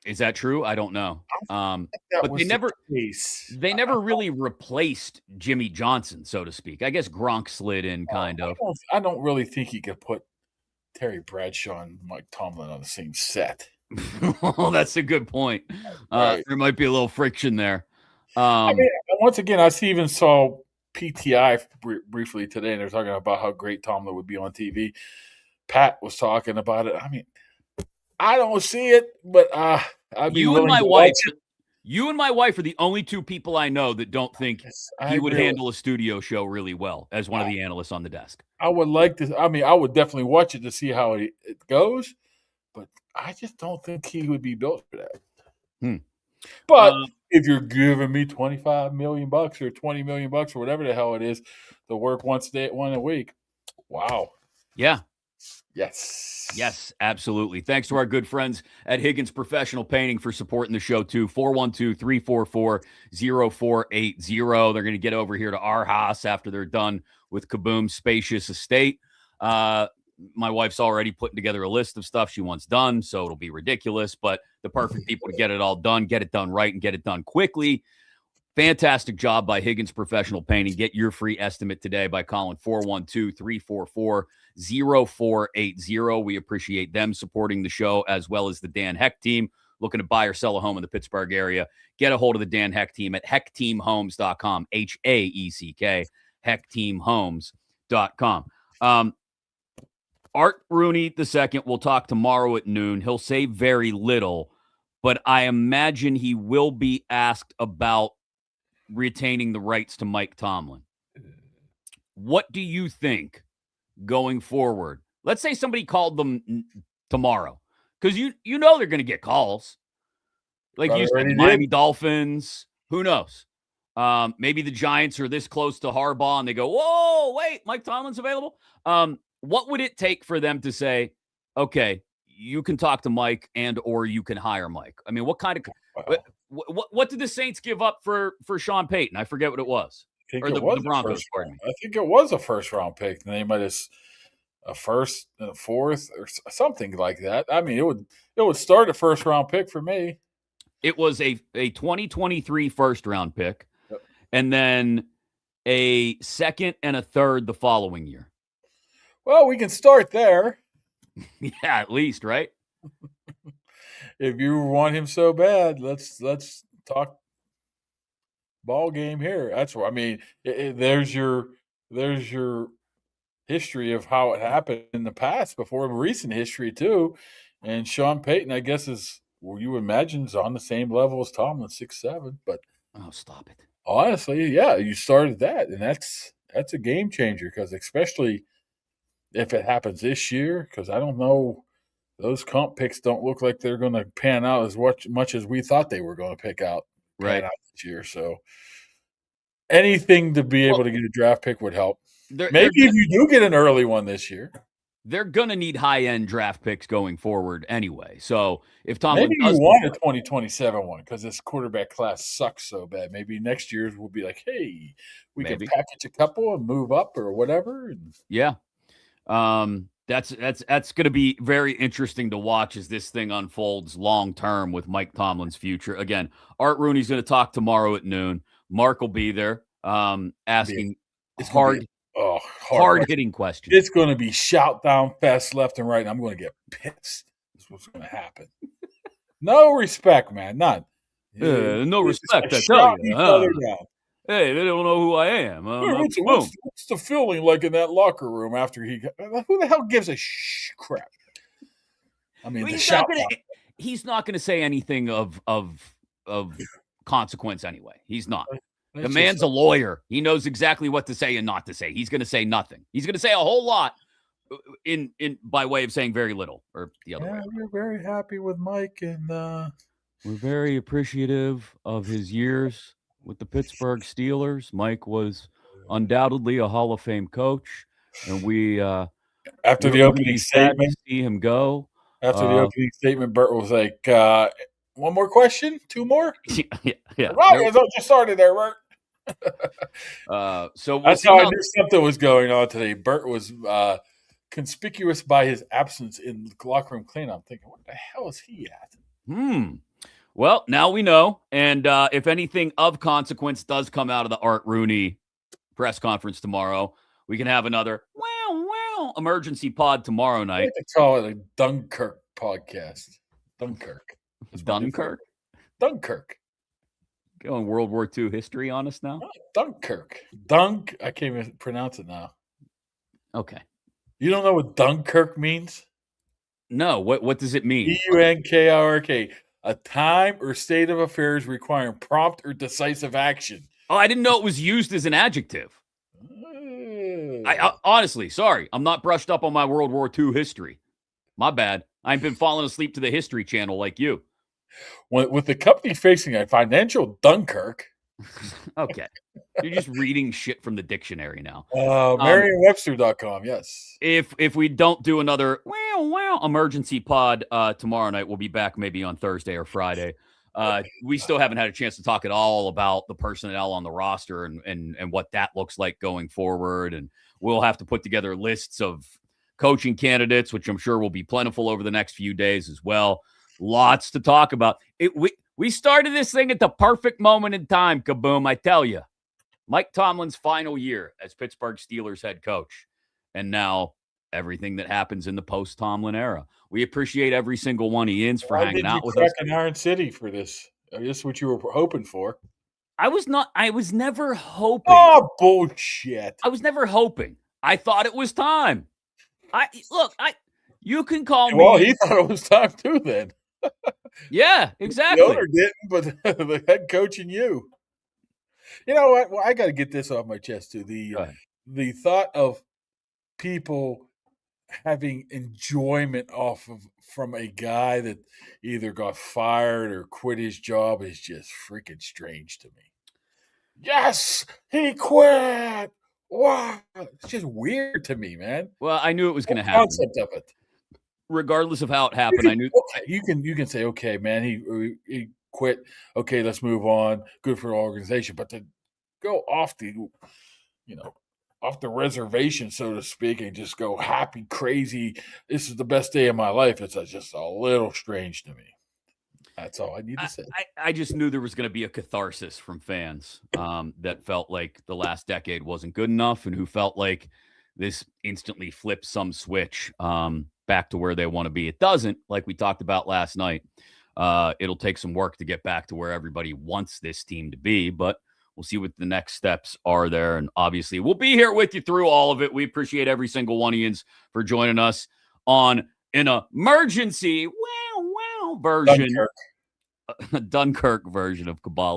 Is that true? I don't know. But they never really replaced Jimmy Johnson, so to speak. I guess Gronk slid in kind of. I don't really think he could put Terry Bradshaw and Mike Tomlin on the same set. Well, that's a good point. Right. There might be a little friction there. I mean, once again, I even saw PTI briefly today, and they're talking about how great Tomlin would be on TV. Pat was talking about it. I mean, I don't see it, but I'd be willing to watch it. You and my wife are the only two people I know that don't think he would handle a studio show really well as one of the analysts on the desk. I would like to. I mean, I would definitely watch it to see how it goes, but I just don't think he would be built for that. But if you're giving me $25 million or $20 million or whatever the hell it is to work one a week, wow. Yeah. Yes, absolutely. Thanks to our good friends at Higgins Professional Painting for supporting the show, too. 412-344-0480. They're going to get over here to our house after they're done with Kaboom's spacious estate. My wife's already putting together a list of stuff she wants done, so it'll be ridiculous, but the perfect people to get it all done, get it done right, and get it done quickly. Fantastic job by Higgins Professional Painting. Get your free estimate today by calling 412-344-0480. We appreciate them supporting the show as well as the Dan Heck team. Looking to buy or sell a home in the Pittsburgh area, get a hold of the Dan Heck team at heckteamhomes.com, HAECK, heckteamhomes.com. Art Rooney II will talk tomorrow at noon. He'll say very little, but I imagine he will be asked about retaining the rights to Mike Tomlin. What do you think going forward? Let's say somebody called them tomorrow, because you know they're going to get calls. Like you said, Miami Dolphins, who knows? Maybe the Giants are this close to Harbaugh and they go, whoa, wait, Mike Tomlin's available? What would it take for them to say, okay, you can talk to Mike and or you can hire Mike? I mean, what kind of what did the Saints give up for Sean Payton? I forget what it was. Or the Broncos, pardon me. I think it was a first-round pick. And they might have a first and a fourth or something like that. I mean, it would start a first-round pick for me. It was a 2023 first-round pick, and then a second and a third the following year. Well, we can start there. Yeah, at least, right? If you want him so bad, let's talk ball game here. That's what I mean. There's your history of how it happened in the past, before recent history too. And Sean Payton, I guess, you imagine is on the same level as Tomlin, 6'7". But stop it. Honestly, yeah, you started that, and that's a game changer, because especially if it happens this year, because I don't know. Those comp picks don't look like they're going to pan out as much as we thought they were going to pan out this year. So anything to be able to get a draft pick would help. Maybe if you do get an early one this year. they're going to need high-end draft picks going forward anyway. So if Tomlin maybe you want a 2027 one because this quarterback class sucks so bad. Maybe next year's will be like, hey, we can package a couple and move up or whatever. Yeah. That's going to be very interesting to watch as this thing unfolds long term with Mike Tomlin's future. Again, Art Rooney's going to talk tomorrow at noon. Mark will be there asking hard hitting questions. It's going to be shout down fest left and right. And I'm going to get pissed. That's what's going to happen. No respect, man. None. No respect, I tell you. Hey, they don't know who I am. What's the feeling like in that locker room after he got, who the hell gives a crap? I mean, he's not going to say anything of consequence anyway. He's not. The man's a lawyer. He knows exactly what to say and not to say. He's going to say nothing. He's going to say a whole lot in by way of saying very little, or the other way. We're very happy with Mike, and we're very appreciative of his years with the Pittsburgh Steelers. Mike was undoubtedly a Hall of Fame coach, and we after the opening statement, to see him go. After the opening statement, Bert was like, "One more question, 2 more." Yeah. Wow, just started there, Bert. So that's how I knew something was going on today. Bert was conspicuous by his absence in the locker room cleanup. I'm thinking, what the hell is he at? Well, now we know. And if anything of consequence does come out of the Art Rooney press conference tomorrow, we can have another emergency pod tomorrow night. I like to call it a Dunkirk podcast. Dunkirk. Going World War II history on us now? Dunkirk. I can't even pronounce it now. Okay. You don't know what Dunkirk means? No. What does it mean? Dunkrk. A time or state of affairs requiring prompt or decisive action. Oh, I didn't know it was used as an adjective. I honestly, sorry. I'm not brushed up on my World War II history. My bad. I've been falling asleep to the History Channel like you. With the company facing a financial Dunkirk. Okay. You're just reading shit from the dictionary now. Merriam-Webster.com, yes. If we don't do another emergency pod tomorrow night, we'll be back maybe on Thursday or Friday. We still haven't had a chance to talk at all about the personnel on the roster and what that looks like going forward. And we'll have to put together lists of coaching candidates, which I'm sure will be plentiful over the next few days as well. Lots to talk about. We started this thing at the perfect moment in time, Kaboom, I tell you. Mike Tomlin's final year as Pittsburgh Steelers head coach. And now everything that happens in the post-Tomlin era. We appreciate every single one of Ian's for hanging out with us. In Iron City for this. This is what you were hoping for. I was never hoping. Oh, bullshit. I was never hoping. I thought it was time. You can call me. Well, he thought it was time too then. Yeah, exactly. The owner didn't, but the head coach and you. You know what? Well, I got to get this off my chest too. The thought of people having enjoyment from a guy that either got fired or quit his job is just freaking strange to me. Yes, he quit. Wow, it's just weird to me, man. Well, I knew it was going to happen. Concept of it. Regardless of how it happened, I knew. Okay, you can say, okay, man, he quit. Okay, let's move on. Good for the organization, but to go off the reservation, so to speak, and just go happy, crazy. This is the best day of my life. It's just a little strange to me. That's all I need to say. I just knew there was going to be a catharsis from fans that felt like the last decade wasn't good enough, and who felt like this instantly flips some switch back to where they want to be. It doesn't, like we talked about last night. It'll take some work to get back to where everybody wants this team to be, but we'll see what the next steps are there. And obviously, we'll be here with you through all of it. We appreciate every single one of you for joining us on an emergency version, Dunkirk version of Kaboly+Mack.